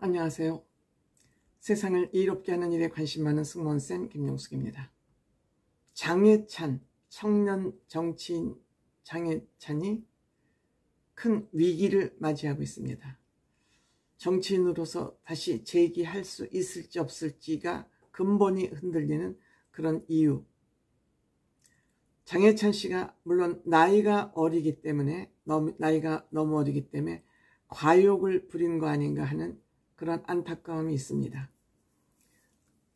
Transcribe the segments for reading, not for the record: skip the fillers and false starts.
안녕하세요. 세상을 이롭게 하는 일에 관심 많은 승무원쌤 김용숙입니다. 장해찬, 청년 정치인 장해찬이 큰 위기를 맞이하고 있습니다. 정치인으로서 다시 재기할 수 있을지 없을지가 근본이 흔들리는 그런 이유. 장해찬 씨가 물론 나이가 너무 어리기 때문에 과욕을 부린 거 아닌가 하는 그런 안타까움이 있습니다.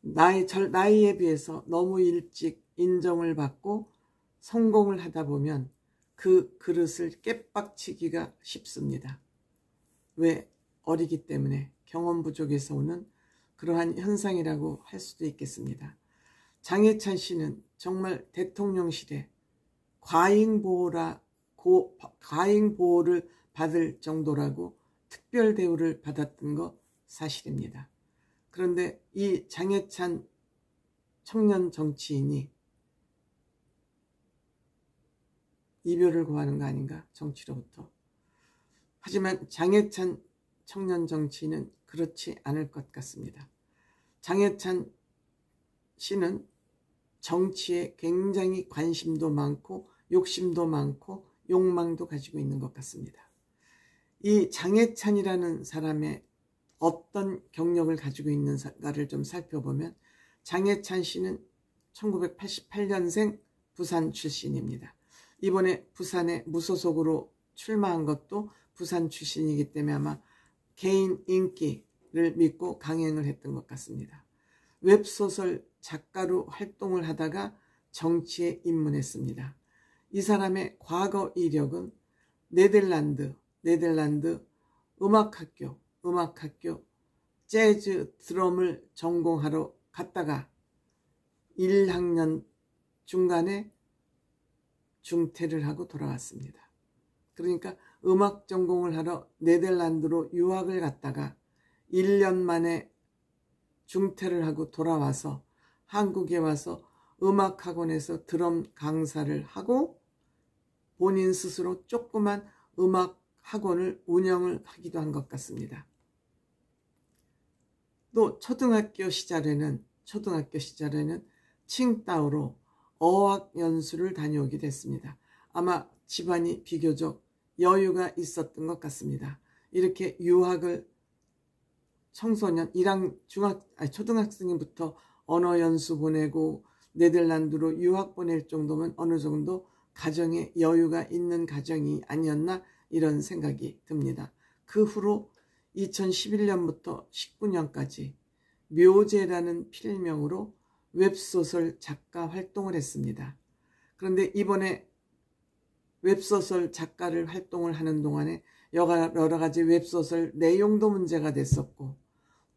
나이에 비해서 너무 일찍 인정을 받고 성공을 하다 보면 그 그릇을 깨빡치기가 쉽습니다. 왜? 어리기 때문에 경험 부족에서 오는 그러한 현상이라고 할 수도 있겠습니다. 장해찬 씨는 정말 대통령실에 과잉보호를 받을 정도라고 특별 대우를 받았던 거 사실입니다. 그런데 이 장해찬 청년 정치인이 이별을 고하는 거 아닌가? 정치로부터. 하지만 장해찬 청년 정치인은 그렇지 않을 것 같습니다. 장해찬 씨는 정치에 굉장히 관심도 많고 욕심도 많고 욕망도 가지고 있는 것 같습니다. 이 장해찬이라는 사람의 어떤 경력을 가지고 있는가를 좀 살펴보면 장해찬 씨는 1988년생 부산 출신입니다. 이번에 부산에 무소속으로 출마한 것도 부산 출신이기 때문에 아마 개인 인기를 믿고 강행을 했던 것 같습니다. 웹소설 작가로 활동을 하다가 정치에 입문했습니다. 이 사람의 과거 이력은 네덜란드 음악학교 재즈 드럼을 전공하러 갔다가 1학년 중간에 중퇴를 하고 돌아왔습니다. 그러니까 음악 전공을 하러 네덜란드로 유학을 갔다가 1년 만에 중퇴를 하고 돌아와서 한국에 와서 음악학원에서 드럼 강사를 하고 본인 스스로 조그만 음악학원을 운영을 하기도 한 것 같습니다. 또 초등학교 시절에는 칭다오로 어학연수를 다녀오기도 했습니다. 아마 집안이 비교적 여유가 있었던 것 같습니다. 이렇게 유학을 초등학생부터 언어연수 보내고 네덜란드로 유학 보낼 정도면 어느 정도 가정에 여유가 있는 가정이 아니었나 이런 생각이 듭니다. 그 후로 2011년부터 19년까지 묘제라는 필명으로 웹소설 작가 활동을 했습니다. 그런데 이번에 웹소설 작가를 활동을 하는 동안에 여러 가지 웹소설 내용도 문제가 됐었고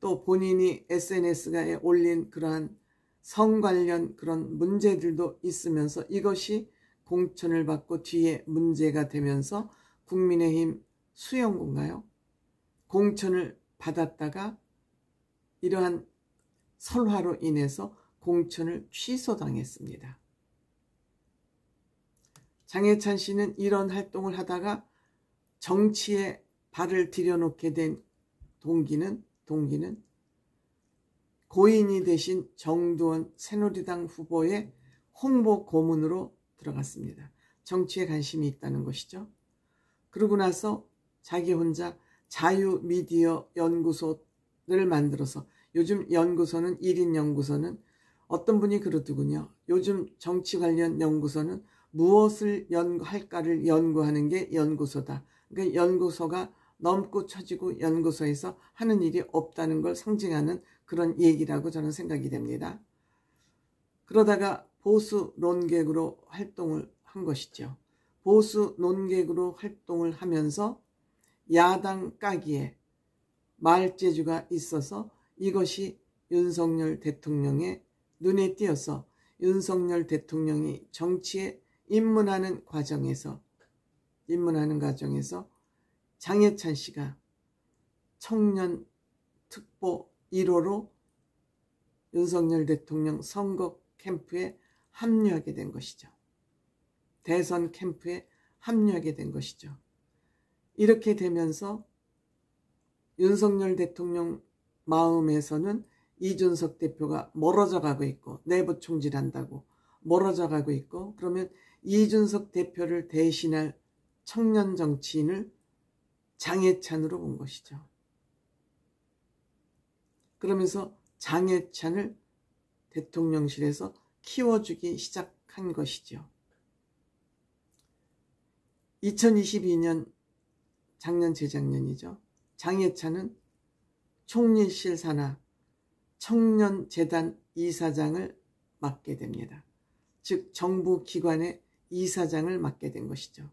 또 본인이 SNS에 올린 그러한 성 관련 그런 문제들도 있으면서 이것이 공천을 받고 뒤에 문제가 되면서 국민의힘 수영구인가요? 공천을 받았다가 이러한 설화로 인해서 공천을 취소당했습니다. 장해찬 씨는 이런 활동을 하다가 정치에 발을 들여놓게 된 동기는 고인이 되신 정두원 새누리당 후보의 홍보 고문으로 들어갔습니다. 정치에 관심이 있다는 것이죠. 그러고 나서 자기 혼자 자유미디어 연구소를 만들어서 요즘 연구소는 1인 연구소는 어떤 분이 그러더군요. 요즘 정치 관련 연구소는 무엇을 할까를 연구하는 게 연구소다. 그러니까 연구소가 넘고 처지고 연구소에서 하는 일이 없다는 걸 상징하는 그런 얘기라고 저는 생각이 됩니다. 그러다가 보수 논객으로 활동을 한 것이죠. 보수 논객으로 활동을 하면서 야당 까기에 말재주가 있어서 이것이 윤석열 대통령의 눈에 띄어서 윤석열 대통령이 정치에 입문하는 과정에서 장해찬 씨가 청년 특보 1호로 윤석열 대통령 선거 캠프에 합류하게 된 것이죠. 대선 캠프에 합류하게 된 것이죠. 이렇게 되면서 윤석열 대통령 마음에서는 이준석 대표가 멀어져 가고 있고 내부 총질한다고 멀어져 가고 있고, 그러면 이준석 대표를 대신할 청년 정치인을 장해찬으로 본 것이죠. 그러면서 장해찬을 대통령실에서 키워주기 시작한 것이죠. 2022년 작년 재작년이죠. 장해찬은 총리실 산하 청년재단 이사장을 맡게 됩니다. 즉 정부 기관의 이사장을 맡게 된 것이죠.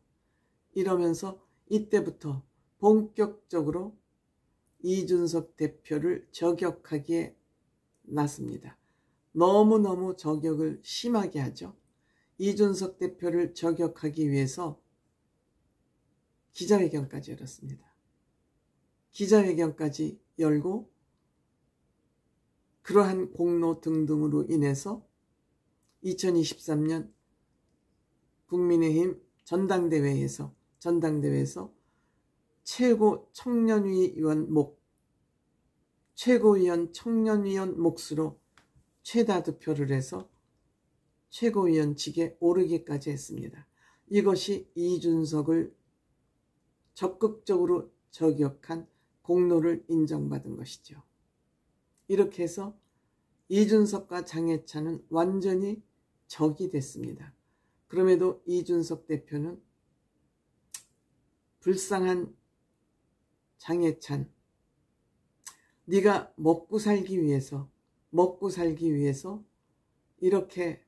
이러면서 이때부터 본격적으로 이준석 대표를 저격하기에 나섭니다. 너무너무 저격을 심하게 하죠. 이준석 대표를 저격하기 위해서 기자회견까지 열었습니다. 기자회견까지 열고 그러한 공로 등등으로 인해서 2023년 국민의힘 전당대회에서 최고 청년위원 최고위원 청년위원 몫으로 최다 득표를 해서 최고위원직에 오르기까지 했습니다. 이것이 이준석을 적극적으로 저격한 공로를 인정받은 것이죠. 이렇게 해서 이준석과 장해찬은 완전히 적이 됐습니다. 그럼에도 이준석 대표는 불쌍한 장해찬, 네가 먹고 살기 위해서 이렇게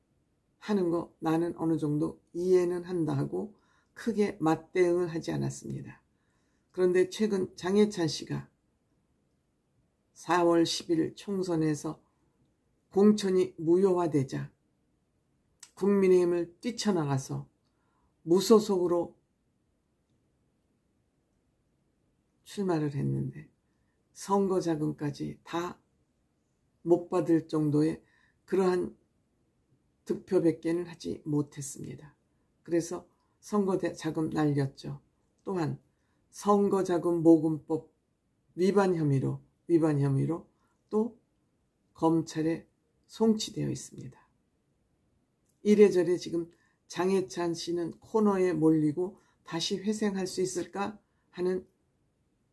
하는 거 나는 어느 정도 이해는 한다 하고 크게 맞대응을 하지 않았습니다. 그런데 최근 장해찬 씨가 4월 10일 총선에서 공천이 무효화되자 국민의힘을 뛰쳐나가서 무소속으로 출마를 했는데 선거 자금까지 다 못 받을 정도의 그러한 득표밖에는 하지 못했습니다. 그래서 선거 자금 날렸죠. 또한 선거 자금 모금법 위반 혐의로 또 검찰에 송치되어 있습니다. 이래저래 지금 장해찬 씨는 코너에 몰리고 다시 회생할 수 있을까 하는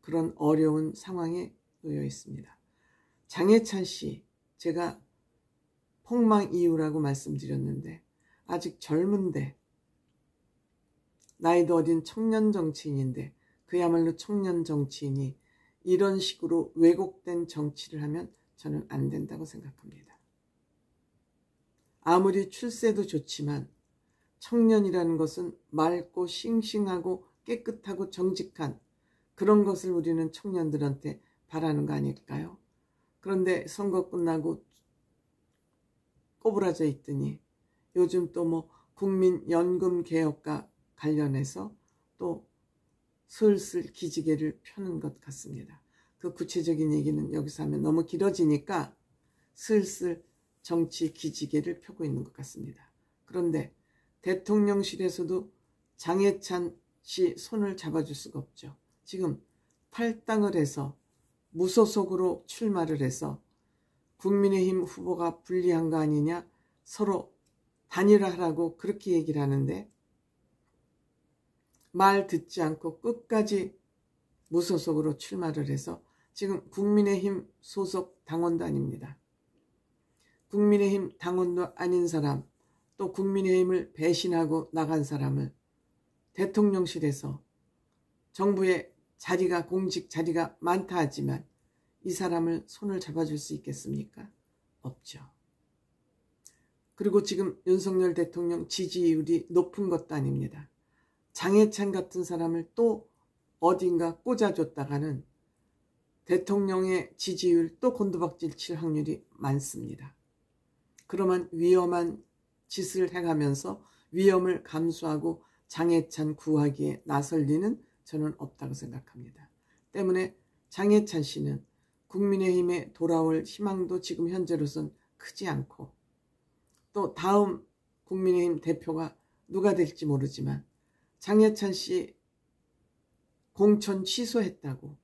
그런 어려운 상황에 놓여 있습니다. 장해찬 씨, 제가 폭망 이유라고 말씀드렸는데 아직 젊은데 나이도 어린 청년 정치인인데 그야말로 청년 정치인이 이런 식으로 왜곡된 정치를 하면 저는 안 된다고 생각합니다. 아무리 출세도 좋지만 청년이라는 것은 맑고 싱싱하고 깨끗하고 정직한 그런 것을 우리는 청년들한테 바라는 거 아닐까요? 그런데 선거 끝나고 꼬부라져 있더니 요즘 또 뭐 국민연금 개혁과 관련해서 또 슬슬 기지개를 펴는 것 같습니다. 그 구체적인 얘기는 여기서 하면 너무 길어지니까 슬슬 정치 기지개를 펴고 있는 것 같습니다. 그런데 대통령실에서도 장해찬 씨 손을 잡아줄 수가 없죠. 지금 탈당을 해서 무소속으로 출마를 해서 국민의힘 후보가 불리한 거 아니냐, 서로 단일화하라고 그렇게 얘기를 하는데 말 듣지 않고 끝까지 무소속으로 출마를 해서 지금 국민의힘 소속 당원도 아닙니다. 국민의힘 당원도 아닌 사람, 또 국민의힘을 배신하고 나간 사람을 대통령실에서 정부의 자리가 공직 자리가 많다 하지만 이 사람을 손을 잡아줄 수 있겠습니까? 없죠. 그리고 지금 윤석열 대통령 지지율이 높은 것도 아닙니다. 장해찬 같은 사람을 또 어딘가 꽂아줬다가는 대통령의 지지율 또 곤두박질 칠 확률이 많습니다. 그러면 위험한 짓을 해가면서 위험을 감수하고 장해찬 구하기에 나설 리는 저는 없다고 생각합니다. 때문에 장해찬 씨는 국민의힘에 돌아올 희망도 지금 현재로선 크지 않고 또 다음 국민의힘 대표가 누가 될지 모르지만 장해찬 씨 공천 취소했다고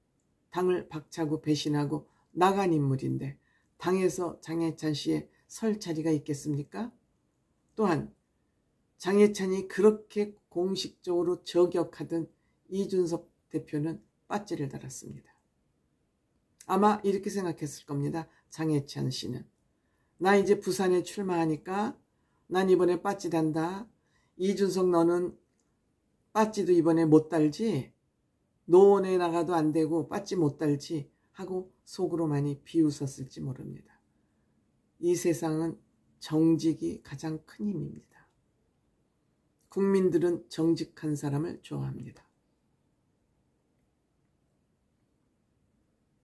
당을 박차고 배신하고 나간 인물인데 당에서 장해찬 씨의 설 자리가 있겠습니까? 또한 장해찬이 그렇게 공식적으로 저격하던 이준석 대표는 빠찌를 달았습니다. 아마 이렇게 생각했을 겁니다. 장해찬 씨는. 나 이제 부산에 출마하니까 난 이번에 빠찌 단다. 이준석 너는 빠찌도 이번에 못 달지? 노원에 나가도 안 되고 빠찌 못 달지? 하고 속으로 많이 비웃었을지 모릅니다. 이 세상은 정직이 가장 큰 힘입니다. 국민들은 정직한 사람을 좋아합니다.